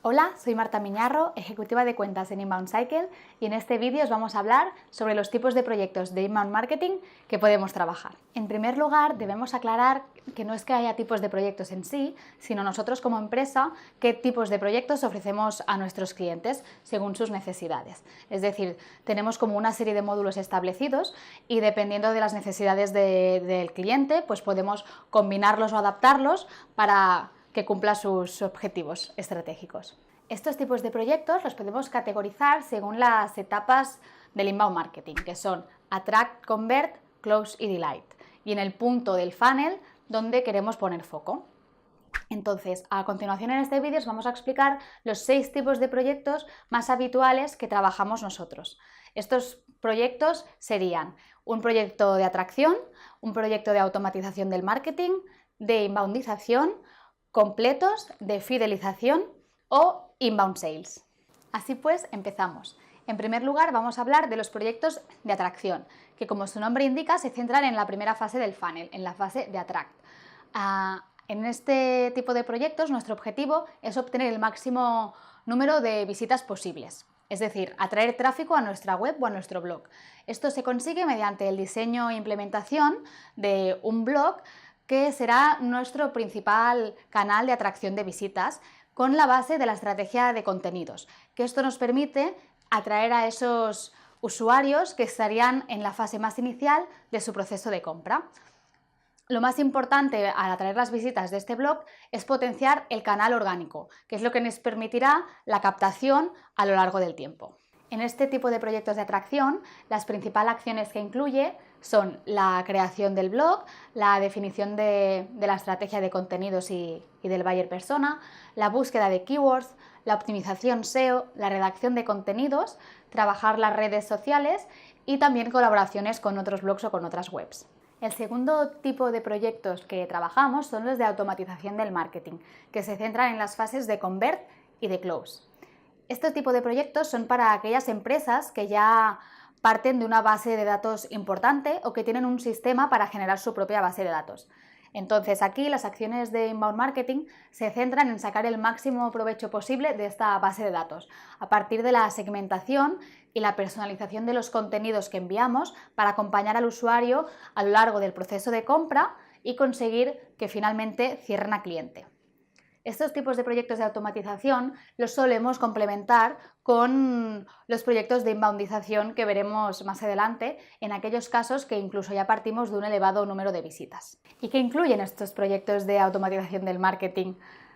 Hola, soy Marta Miñarro, ejecutiva de cuentas en Inbound Cycle, y en este vídeo os vamos a hablar sobre los tipos de proyectos de Inbound Marketing que podemos trabajar. En primer lugar, debemos aclarar que no es que haya tipos de proyectos en sí, sino nosotros como empresa qué tipos de proyectos ofrecemos a nuestros clientes según sus necesidades. Es decir, tenemos como una serie de módulos establecidos y dependiendo de las necesidades del cliente, pues podemos combinarlos o adaptarlos para que cumpla sus objetivos estratégicos. Estos tipos de proyectos los podemos categorizar según las etapas del inbound marketing, que son Attract, Convert, Close y Delight, y en el punto del funnel donde queremos poner foco. Entonces, a continuación en este vídeo os vamos a explicar los 6 tipos de proyectos más habituales que trabajamos nosotros. Estos proyectos serían un proyecto de atracción, un proyecto de automatización del marketing, de inboundización, completos, de fidelización o inbound sales. Así pues, empezamos. En primer lugar, vamos a hablar de los proyectos de atracción, que como su nombre indica, se centran en la primera fase del funnel, en la fase de attract. En este tipo de proyectos, nuestro objetivo es obtener el máximo número de visitas posibles, es decir, atraer tráfico a nuestra web o a nuestro blog. Esto se consigue mediante el diseño e implementación de un blog que será nuestro principal canal de atracción de visitas con la base de la estrategia de contenidos, que esto nos permite atraer a esos usuarios que estarían en la fase más inicial de su proceso de compra. Lo más importante al atraer las visitas de este blog es potenciar el canal orgánico, que es lo que nos permitirá la captación a lo largo del tiempo. En este tipo de proyectos de atracción, las principales acciones que incluye son la creación del blog, la definición de la estrategia de contenidos y del buyer persona, la búsqueda de keywords, la optimización SEO, la redacción de contenidos, trabajar las redes sociales y también colaboraciones con otros blogs o con otras webs. El segundo tipo de proyectos que trabajamos son los de automatización del marketing, que se centran en las fases de Convert y de Close. Este tipo de proyectos son para aquellas empresas que ya parten de una base de datos importante o que tienen un sistema para generar su propia base de datos. Entonces aquí las acciones de inbound marketing se centran en sacar el máximo provecho posible de esta base de datos, a partir de la segmentación y la personalización de los contenidos que enviamos para acompañar al usuario a lo largo del proceso de compra y conseguir que finalmente cierren a cliente. Estos tipos de proyectos de automatización los solemos complementar con los proyectos de inboundización que veremos más adelante en aquellos casos que incluso ya partimos de un elevado número de visitas. ¿Y qué incluyen estos proyectos de automatización del marketing?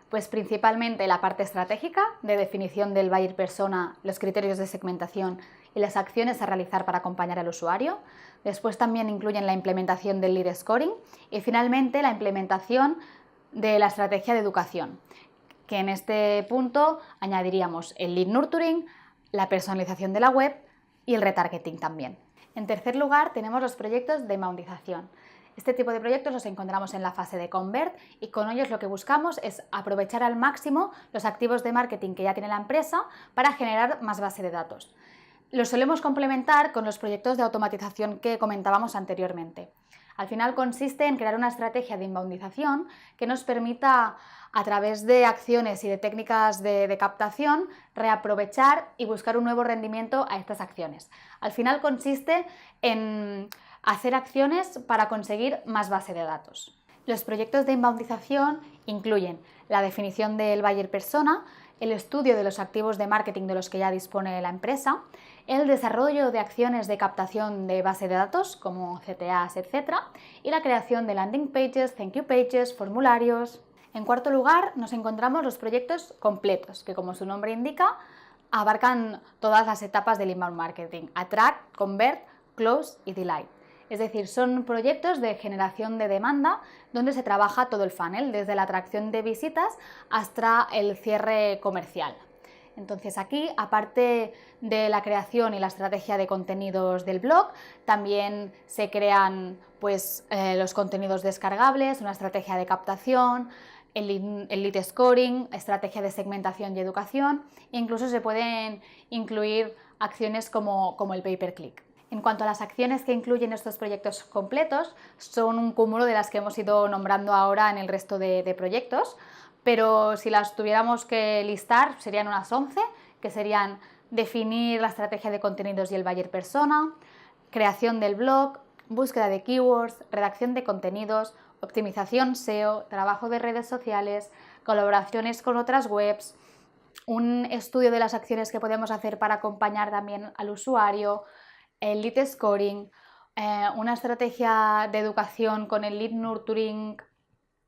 Pues principalmente la parte estratégica de definición del buyer persona, los criterios de segmentación y las acciones a realizar para acompañar al usuario. Después también incluyen la implementación del lead scoring y finalmente la implementación de la estrategia de educación, que en este punto añadiríamos el lead nurturing, la personalización de la web y el retargeting también. En tercer lugar tenemos los proyectos de inboundización. Este tipo de proyectos los encontramos en la fase de Convert y con ellos lo que buscamos es aprovechar al máximo los activos de marketing que ya tiene la empresa para generar más base de datos. Los solemos complementar con los proyectos de automatización que comentábamos anteriormente. Al final consiste en crear una estrategia de inboundización que nos permita, a través de acciones y de técnicas de captación, reaprovechar y buscar un nuevo rendimiento a estas acciones. Al final consiste en hacer acciones para conseguir más base de datos. Los proyectos de inboundización incluyen la definición del buyer persona, el estudio de los activos de marketing de los que ya dispone la empresa, el desarrollo de acciones de captación de base de datos como CTAs, etc. y la creación de landing pages, thank you pages, formularios. En cuarto lugar, nos encontramos los proyectos completos, que como su nombre indica, abarcan todas las etapas del inbound marketing: Attract, Convert, Close y Delight. Es decir, son proyectos de generación de demanda donde se trabaja todo el funnel, desde la atracción de visitas hasta el cierre comercial. Entonces aquí, aparte de la creación y la estrategia de contenidos del blog, también se crean los contenidos descargables, una estrategia de captación, el lead scoring, estrategia de segmentación y educación, e incluso se pueden incluir acciones como el pay-per-click. En cuanto a las acciones que incluyen estos proyectos completos, son un cúmulo de las que hemos ido nombrando ahora en el resto de proyectos, pero si las tuviéramos que listar serían unas 11, que serían definir la estrategia de contenidos y el buyer persona, creación del blog, búsqueda de keywords, redacción de contenidos, optimización SEO, trabajo de redes sociales, colaboraciones con otras webs, un estudio de las acciones que podemos hacer para acompañar también al usuario, el lead scoring, una estrategia de educación con el lead nurturing,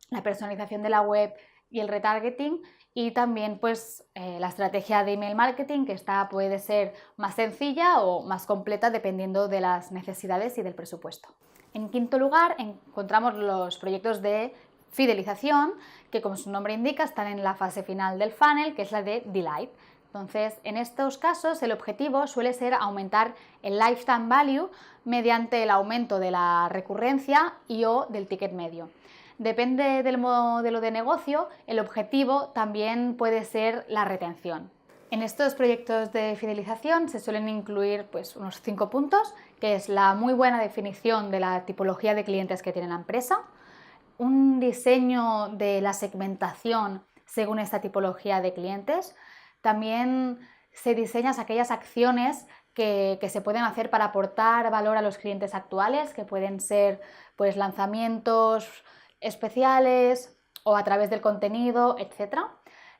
la personalización de la web y el retargeting, y también pues la estrategia de email marketing, que esta puede ser más sencilla o más completa dependiendo de las necesidades y del presupuesto. En quinto lugar encontramos los proyectos de fidelización, que como su nombre indica están en la fase final del funnel, que es la de Delight. Entonces, en estos casos el objetivo suele ser aumentar el lifetime value mediante el aumento de la recurrencia y o del ticket medio. Depende del modelo de negocio, el objetivo también puede ser la retención. En estos proyectos de fidelización se suelen incluir pues, unos 5 puntos, que es la muy buena definición de la tipología de clientes que tiene la empresa, un diseño de la segmentación según esta tipología de clientes. También se diseñan aquellas acciones que se pueden hacer para aportar valor a los clientes actuales, que pueden ser pues, lanzamientos especiales o a través del contenido, etc.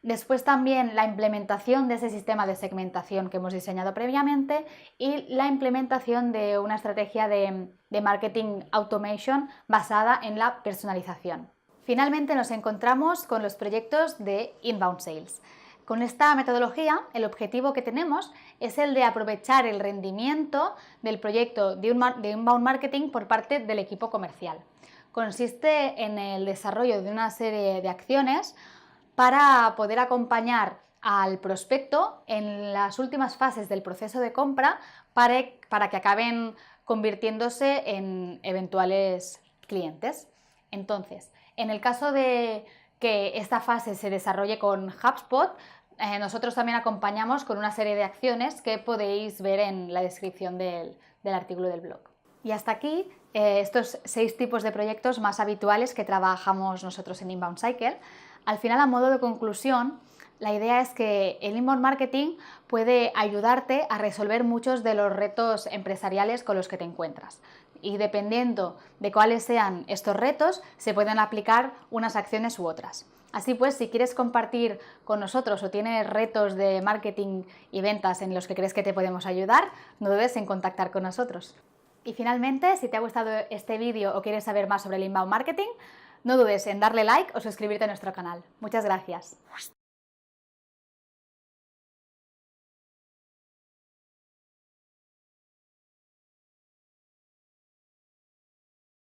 Después también la implementación de ese sistema de segmentación que hemos diseñado previamente y la implementación de una estrategia de marketing automation basada en la personalización. Finalmente nos encontramos con los proyectos de inbound sales. Con esta metodología, el objetivo que tenemos es el de aprovechar el rendimiento del proyecto de inbound marketing por parte del equipo comercial. Consiste en el desarrollo de una serie de acciones para poder acompañar al prospecto en las últimas fases del proceso de compra para que acaben convirtiéndose en eventuales clientes. Entonces, en el caso de que esta fase se desarrolle con HubSpot, nosotros también acompañamos con una serie de acciones que podéis ver en la descripción del artículo del blog. Y hasta aquí estos 6 tipos de proyectos más habituales que trabajamos nosotros en Inbound Cycle. Al final, a modo de conclusión, la idea es que el inbound marketing puede ayudarte a resolver muchos de los retos empresariales con los que te encuentras. Y dependiendo de cuáles sean estos retos, se pueden aplicar unas acciones u otras. Así pues, si quieres compartir con nosotros o tienes retos de marketing y ventas en los que crees que te podemos ayudar, no dudes en contactar con nosotros. Y finalmente, si te ha gustado este vídeo o quieres saber más sobre el inbound marketing, no dudes en darle like o suscribirte a nuestro canal. Muchas gracias.